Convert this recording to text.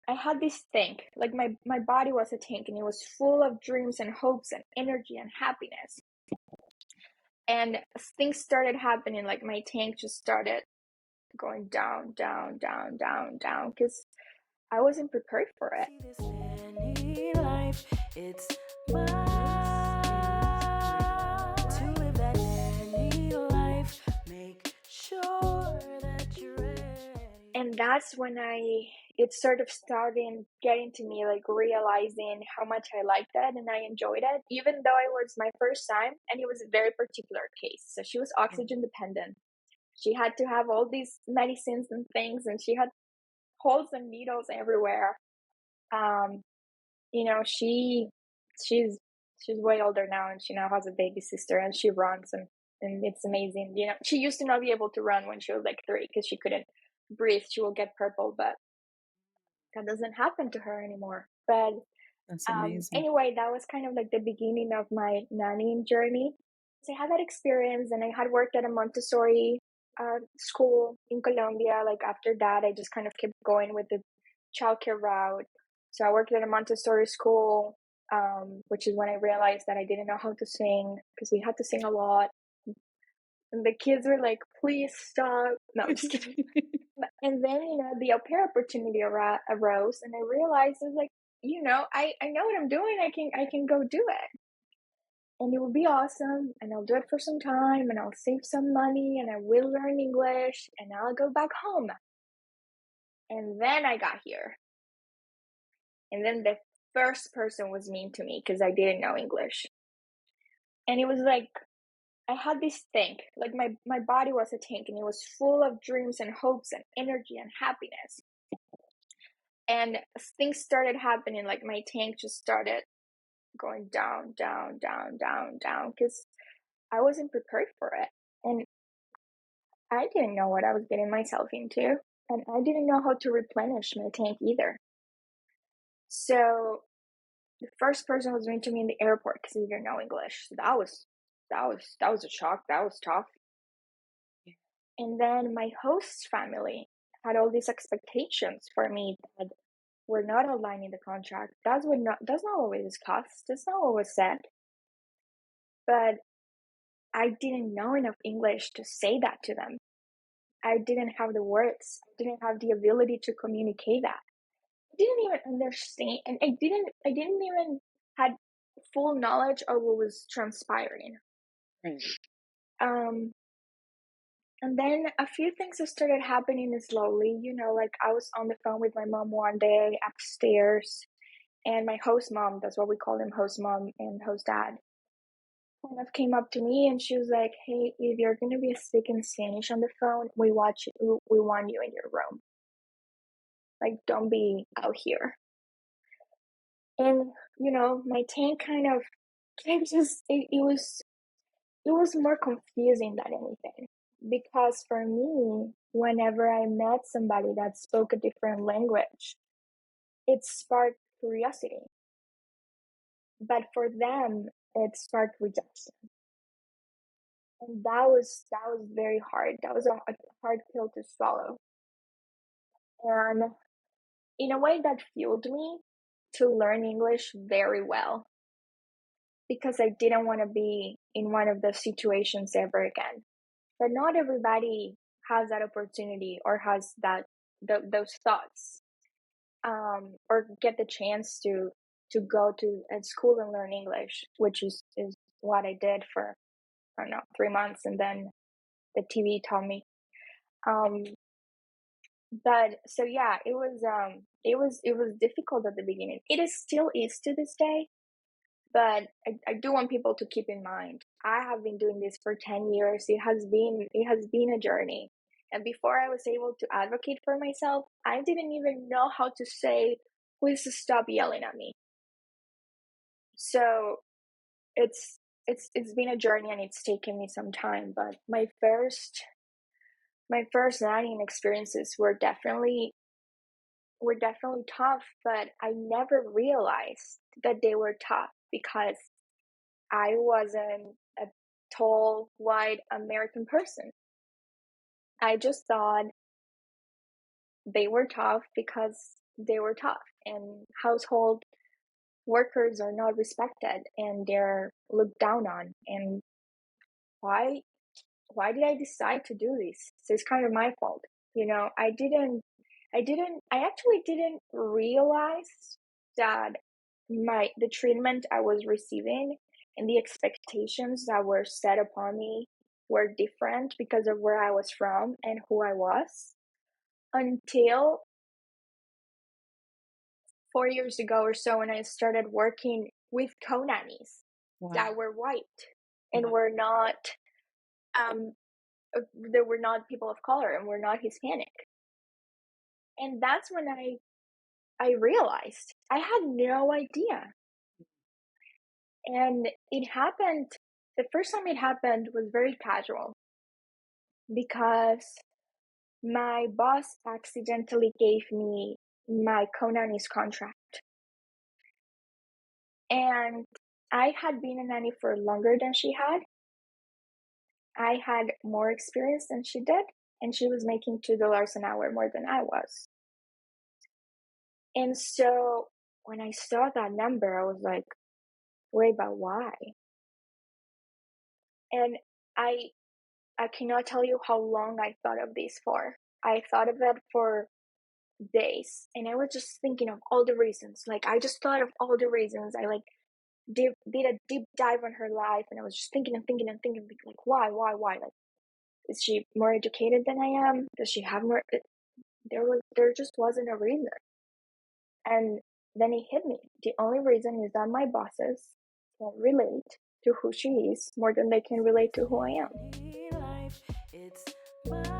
I had this tank, like my body was a tank, and it was full of dreams and hopes and energy and happiness. And as things started happening, like my tank just started going down, down, down, down, down, because I wasn't prepared for it. See this Nanny life, it's mine. To live that Nanny life, make sure that you're ready. And that's when it sort of started getting to me, like realizing how much I liked it and I enjoyed it, even though it was my first time and it was a very particular case. So she was oxygen dependent. She had to have all these medicines and things, and she had holes and needles everywhere. You know, she's way older now, and she now has a baby sister, and she runs, and it's amazing. You know, she used to not be able to run when she was like 3 because she couldn't breathe. She will get purple, but that doesn't happen to her anymore. But That's amazing. anyway, that was kind of like the beginning of my nannying journey. So I had that experience, and I had worked at a Montessori school in Colombia. Like after that, I just kind of kept going with the childcare route. So I worked at a Montessori school, which is when I realized that I didn't know how to sing because we had to sing a lot. And the kids were like, please stop. No, I'm just kidding. And then, you know, the au pair opportunity arose, and I realized I was like, you know, I know what I'm doing. I can go do it. And it will be awesome. And I'll do it for some time, and I'll save some money, and I will learn English, and I'll go back home. And then I got here. And then the first person was mean to me because I didn't know English. And it was like, I had this tank, like my body was a tank, and it was full of dreams and hopes and energy and happiness. And as things started happening, like my tank just started going down, down, down, down, down, because I wasn't prepared for it. And I didn't know what I was getting myself into. And I didn't know how to replenish my tank either. So the first person was mean to me in the airport because he didn't know English. So that was a shock. That was tough. And then my host family had all these expectations for me that were not outlined in the contract. That's not what we discussed. That's not what was said. But I didn't know enough English to say that to them. I didn't have the words. I didn't have the ability to communicate that. I didn't even understand, and I didn't even had full knowledge of what was transpiring. Right. And then a few things have started happening slowly. You know, like I was on the phone with my mom one day upstairs, and my host mom, that's what we call them, host mom and host dad, kind of came up to me, and she was like, hey, if you're going to be speaking Spanish on the phone, we want you in your room. Like, don't be out here. And, you know, my tank kind of, it was more confusing than anything. Because for me, whenever I met somebody that spoke a different language, it sparked curiosity. But for them, it sparked rejection. And that was very hard. That was a hard pill to swallow. And in a way that fueled me to learn English very well, because I didn't want to be in one of those situations ever again. But not everybody has that opportunity or has those thoughts, or get the chance to go to a school and learn English, which is what I did for, I don't know, 3 months, and then the TV taught me. But so yeah, it was difficult at the beginning. It still is to this day. But I do want people to keep in mind, I have been doing this for 10 years. It has been a journey. And before I was able to advocate for myself, I didn't even know how to say, please stop yelling at me. So it's been a journey, and it's taken me some time. But my first nannying experiences were definitely tough, but I never realized that they were tough because I wasn't a tall, white American person. I just thought they were tough because they were tough, and household workers are not respected and they're looked down on. And why why did I decide to do this? So it's kind of my fault. I actually didn't realize that the treatment I was receiving and the expectations that were set upon me were different because of where I was from and who I was, until 4 years ago or so, when I started working with co-nannies that Wow. were white and Wow. were not um they were not people of color and were not Hispanic. And that's when I realized I had no idea. And it happened, the first time it happened was very casual, because my boss accidentally gave me my co-nanny's contract. And I had been a nanny for longer than she had. I had more experience than she did, and she was making $2 an hour more than I was. And so when I saw that number, I was like, wait, but why? And I I cannot tell you how long I thought of this for. I thought of it for days, and I was just thinking of all the reasons. Like, I just thought of all the reasons. I like did a deep dive on her life, and I was just thinking and thinking and thinking, like, why? Like, is she more educated than I am? Does she have more? There just wasn't a reason. And then it hit me. The only reason is that my bosses can relate to who she is more than they can relate to who I am. It's my